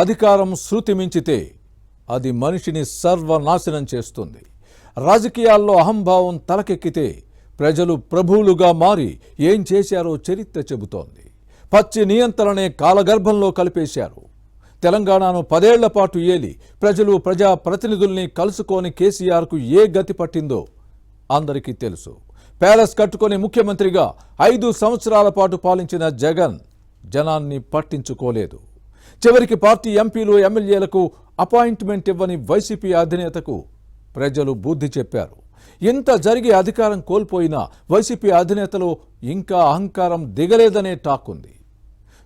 అధికారం శృతి మించితే అది మనిషిని సర్వనాశనం చేస్తుంది. రాజకీయాల్లో అహంభావం తలకెక్కితే ప్రజలు ప్రభువులుగా మారి ఏం చేశారో చరిత్ర చెబుతోంది. పచ్చి నియంత్రణే కాలగర్భంలో కలిపేశారు. తెలంగాణను 10 ఏళ్ల పాటు ఏలి ప్రజలు ప్రజా ప్రతినిధుల్ని కలుసుకోని కేసీఆర్కు ఏ గతి పట్టిందో అందరికీ తెలుసు. ప్యాలెస్ కట్టుకొని ముఖ్యమంత్రిగా 5 సంవత్సరాల పాటు పాలించిన జగన్ జనాన్ని పట్టించుకోలేదు. చివరికి పార్టీ ఎంపీలు ఎమ్మెల్యేలకు అపాయింట్మెంట్ ఇవ్వని వైసీపీ అధినేతకు ప్రజలు బుద్ధి చెప్పారు. ఇంత జరిగి అధికారం కోల్పోయినా వైసీపీ అధినేతలో ఇంకా అహంకారం దిగలేదనే టాక్ ఉంది.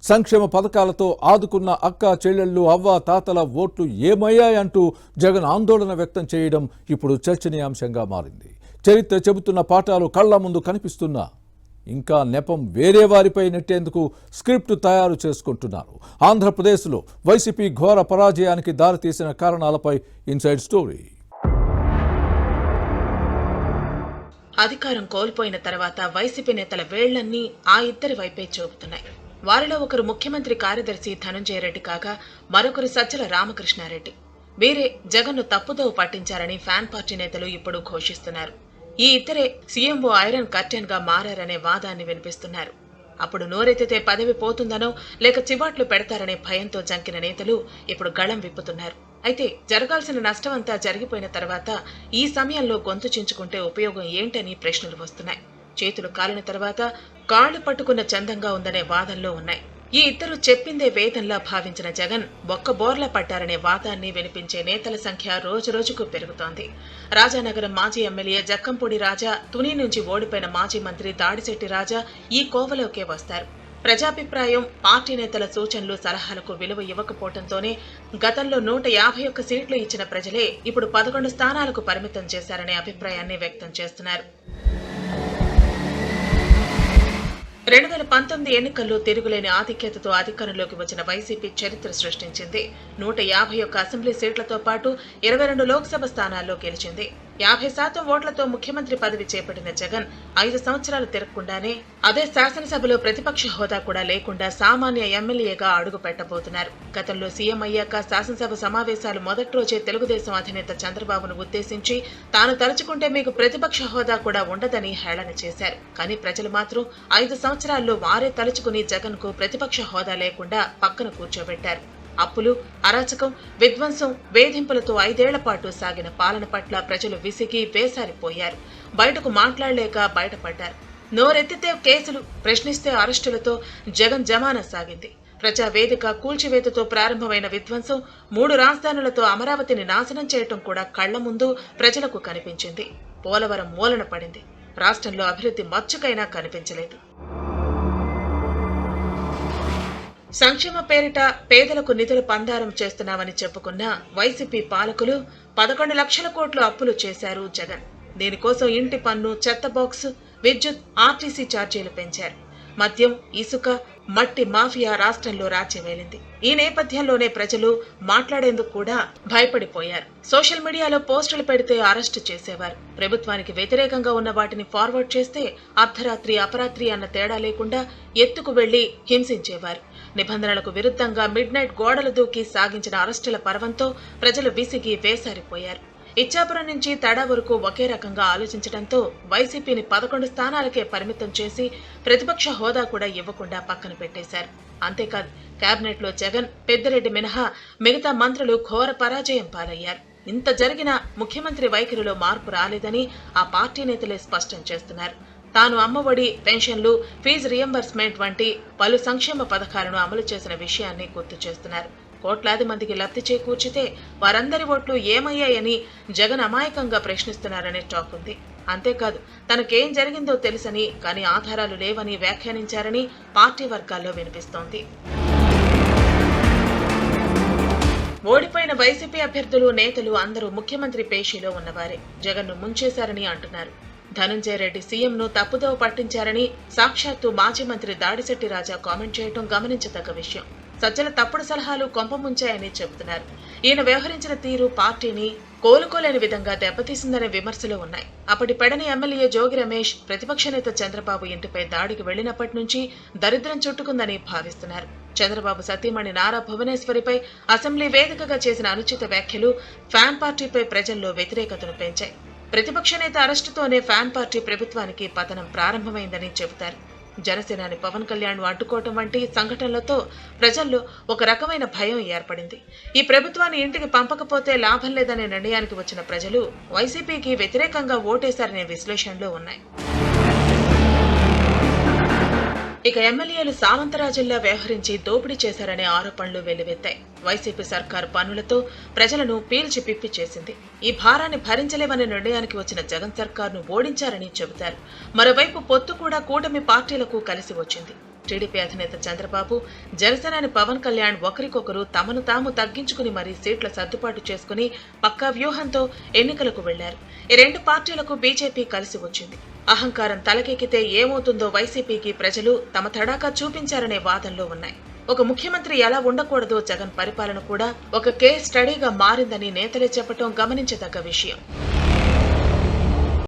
సంక్షేమ పథకాలతో ఆదుకున్న అక్క చెల్లెళ్ళు అవ్వ తాతల ఓట్లు ఏమయ్యాయంటూ జగన్ ఆందోళన వ్యక్తం చేయడం ఇప్పుడు చర్చనీయాంశంగా మారింది. చరిత్ర చెబుతున్న పాఠాలు కళ్ల ముందు కనిపిస్తున్నా ఇంకా నెపం వేరే వారిపై నెట్టేందుకు స్క్రిప్ట్ తయారు చేసుకుంటున్నారు. ఆంధ్రప్రదేశ్లో వైసీపీ ఘోర పరాజయానికి దారితీసిన కారణాలపై ఇన్సైడ్ స్టోరీ. అధికారం కోల్పోయిన తర్వాత వైసీపీ నేతల వేళ్లన్నీ ఆ ఇద్దరి వైపే చూపుతున్నాయి. వారిలో ఒకరు ముఖ్యమంత్రి కార్యదర్శి ధనంజయ రెడ్డి కాగా మరొకరు సజ్జల రామకృష్ణారెడ్డి. వీరే జగన్ను తప్పుదోవ పట్టించారని ఫ్యాన్ పార్టీ నేతలు ఇప్పుడు ఘోషిస్తున్నారు. ఈ ఇద్దరే సీఎంఓ ఐరన్ కర్టెన్ గా మారారనే వాదాన్ని వినిపిస్తున్నారు. అప్పుడు నోరెత్తితే పదవి పోతుందనో లేక చివాట్లు పెడతారనే భయంతో జంకిన నేతలు ఇప్పుడు గళం విప్పుతున్నారు. అయితే జరగాల్సిన నష్టమంతా జరిగిపోయిన తర్వాత ఈ సమయంలో గొంతు చించుకుంటే ఉపయోగం ఏంటని ప్రశ్నలు వస్తున్నాయి. చేతులు కాలిన తర్వాత కాళ్లు పట్టుకున్న చందంగా ఉందనే వాదనలో ఉన్నాయి. ఈ ఇద్దరు చెప్పిందే వేదంలా భావించిన జగన్ బొక్క బోర్లా పట్టారనే వాదాన్ని వినిపించే నేతల సంఖ్య రోజురోజుకు పెరుగుతోంది. రాజానగరం మాజీ ఎమ్మెల్యే జక్కంపూడి రాజా, తుని నుంచి ఓడిపోయిన మాజీ మంత్రి దాడిశెట్టి రాజా ఈ కోవలోకే వస్తారు. ప్రజాభిప్రాయం, పార్టీ నేతల సూచనలు, సలహాలకు విలువ ఇవ్వకపోవడంతోనే గతంలో 151 సీట్లు ఇచ్చిన ప్రజలే ఇప్పుడు 11 స్థానాలకు పరిమితం చేశారనే అభిప్రాయాన్ని వ్యక్తం చేస్తున్నారు. 2019 ఎన్నికల్లో తిరుగులేని ఆధిక్యతతో అధికారంలోకి వచ్చిన వైసీపీ చరిత్ర సృష్టించింది. 151 అసెంబ్లీ సీట్లతో పాటు 22 లోక్సభ స్థానాల్లో గెలిచింది. 50% ఓట్లతో ముఖ్యమంత్రి పదవి చేపట్టిన జగన్ 5 సంవత్సరాలు తిరగకుండానే అదే శాసనసభలో ప్రతిపక్ష హోదా కూడా లేకుండా సామాన్య ఎమ్మెల్యేగా అడుగు పెట్టబోతున్నారు. గతంలో సీఎం అయ్యాక శాసనసభ సమావేశాలు మొదటి రోజే తెలుగుదేశం అధినేత చంద్రబాబును ఉద్దేశించి తాను తలుచుకుంటే మీకు ప్రతిపక్ష హోదా కూడా ఉండదని హేళన చేశారు. కానీ ప్రజలు మాత్రం 5 సంవత్సరాల్లో వారే తలుచుకుని జగన్ కు ప్రతిపక్ష హోదా లేకుండా పక్కన కూర్చోబెట్టారు. అప్పులు, అరాచకం, విధ్వంసం, వేధింపులతో 5 ఏళ్ల పాటు సాగిన పాలన పట్ల ప్రజలు విసిగి వేసారిపోయారు. బయటకు మాట్లాడలేక బయటపడ్డారు. నోరెత్తితే కేసులు, ప్రశ్నిస్తే అరెస్టులతో జగన్ జమానా సాగింది. ప్రజావేదిక కూల్చివేతతో ప్రారంభమైన విధ్వంసం 3 రాజధానులతో అమరావతిని నాశనం చేయటం కూడా కళ్ల ముందు ప్రజలకు కనిపించింది. పోలవరం మూలన పడింది. రాష్ట్రంలో అభివృద్ధి మచ్చుకైనా కనిపించలేదు. సంక్షేమ పేరిట పేదలకు నిధులు పందారం చేస్తున్నామని చెప్పుకున్న వైసీపీ పాలకులు 11 లక్షల కోట్లు అప్పులు చేశారు జగన్. దీనికోసం ఇంటి పన్ను, చెత్త బాక్స్, విద్యుత్, ఆర్టీసీ ఛార్జీలు పెంచారు. మద్యం, ఇసుక, మట్టి మాఫియా రాష్ట్రంలో రాజ్యమేలింది. ఈ నేపథ్యంలోనే ప్రజలు మాట్లాడేందుకు కూడా భయపడిపోయారు. సోషల్ మీడియాలో పోస్టులు పెడితే అరెస్టు చేసేవారు. ప్రభుత్వానికి వ్యతిరేకంగా ఉన్న వాటిని ఫార్వర్డ్ చేస్తే అర్ధరాత్రి, అపరాత్రి అన్న తేడా లేకుండా ఎత్తుకు వెళ్లి హింసించేవారు. నిబంధనలకు విరుద్ధంగా మిడ్ నైట్ గోడలు దూకి సాగించిన అరెస్టుల పర్వంతో ప్రజలు విసిగి వేసారిపోయారు. ఇచ్చాపురం నుంచి తడా వరకు ఒకే రకంగా ఆలోచించడంతో వైసీపీని 11 స్థానాలకే పరిమితం చేసి ప్రతిపక్ష హోదా కూడా ఇవ్వకుండా పక్కన పెట్టేశారు. అంతేకాదు, కేబినెట్ లో జగన్, పెద్దిరెడ్డి మినహా మిగతా మంత్రులు ఘోర పరాజయం పాలయ్యారు. ఇంత జరిగిన ముఖ్యమంత్రి వైఖరిలో మార్పు రాలేదని ఆ పార్టీ నేతలే స్పష్టం చేస్తున్నారు. తాను అమ్మఒడి, పెన్షన్లు, ఫీజు రియంబర్స్మెంట్ వంటి పలు సంక్షేమ పథకాలను అమలు చేసిన విషయాన్ని గుర్తు చేస్తున్నారు. కోట్లాది మందికి లబ్ధి చేకూర్చితే వారందరి ఓట్లు ఏమయ్యాయని జగన్ అమాయకంగా ప్రశ్నిస్తున్నారనే టాక్ ఉంది. అంతేకాదు, తనకేం జరిగిందో తెలుసని కానీ ఆధారాలు లేవని వ్యాఖ్యానించారని పార్టీ వర్గాల్లో వినిపిస్తోంది. ఓడిపోయిన వైసీపీ అభ్యర్థులు, నేతలు అందరూ ముఖ్యమంత్రి పేషీలో ఉన్నవారే జగన్ను ముంచేశారని అంటున్నారు. ధనంజయ రెడ్డి సీఎంను తప్పుదోవ పట్టించారని సాక్షాత్తు మాజీ మంత్రి దాడిశెట్టి రాజా కామెంట్ చేయడం గమనించదగ్గ విషయం. సజ్జల తప్పుడు సలహాలు కొంపముంచాయని చెబుతున్నారు. ఈయన వ్యవహరించిన తీరు పార్టీని కోలుకోలేని విధంగా దెబ్బతీసిందనే విమర్శలు ఉన్నాయి. అప్పటి పెడని ఎమ్మెల్యే జోగి రమేష్ ప్రతిపక్ష నేత చంద్రబాబు ఇంటిపై దాడికి వెళ్లినప్పటి నుంచి దరిద్రం చుట్టుకుందని భావిస్తున్నారు. చంద్రబాబు సతీమణి నారా భువనేశ్వరిపై అసెంబ్లీ వేదికగా చేసిన అనుచిత వ్యాఖ్యలు ఫ్యాన్ పార్టీపై ప్రజల్లో వ్యతిరేకతను పెంచాయి. ప్రతిపక్ష నేత అరెస్టుతోనే ఫ్యాన్ పార్టీ ప్రభుత్వానికి పతనం ప్రారంభమైందని చెబుతారు. జనసేనాని పవన్ కళ్యాణ్ అడ్డుకోవటం వంటి సంఘటనలతో ప్రజల్లో ఒక రకమైన భయం ఏర్పడింది. ఈ ప్రభుత్వాన్ని ఇంటికి పంపకపోతే లాభం లేదనే నిర్ణయానికి వచ్చిన ప్రజలు వైసీపీకి వ్యతిరేకంగా ఓటేశారనే విశ్లేషణలు ఉన్నాయి. ఇక ఎమ్మెల్యేలు సామంతరాజుల్లా వ్యవహరించి దోపిడీ చేశారనే ఆరోపణలు వెల్లువెత్తాయి. వైసీపీ సర్కారు పన్నులతో ప్రజలను పీల్చి పిప్పి చేసింది. ఈ భారాన్ని భరించలేవనే నిర్ణయానికి వచ్చిన జగన్ సర్కార్ను ఓడించారని చెబుతారు. మరోవైపు పొత్తు కూడా కూటమి పార్టీలకు కలిసి వచ్చింది. టీడీపీ అధినేత చంద్రబాబు, జనసేనాని పవన్ కళ్యాణ్ ఒకరికొకరు తమను తాము తగ్గించుకుని మరీ సీట్ల సర్దుబాటు చేసుకుని పక్కా వ్యూహంతో ఎన్నికలకు వెళ్లారు. ఈ రెండు పార్టీలకు బీజేపీ కలిసి వచ్చింది. అహంకారం తలకెక్కితే ఏమవుతుందో వైసీపీకి ప్రజలు తమ తడాకా చూపించారనే వాదనలో ఉన్నాయి. ఒక ముఖ్యమంత్రి ఎలా ఉండకూడదో జగన్ పరిపాలన కూడా ఒక కేస్ స్టడీగా మారిందని నేతలే చెప్పటం గమనించదగ్గ విషయం.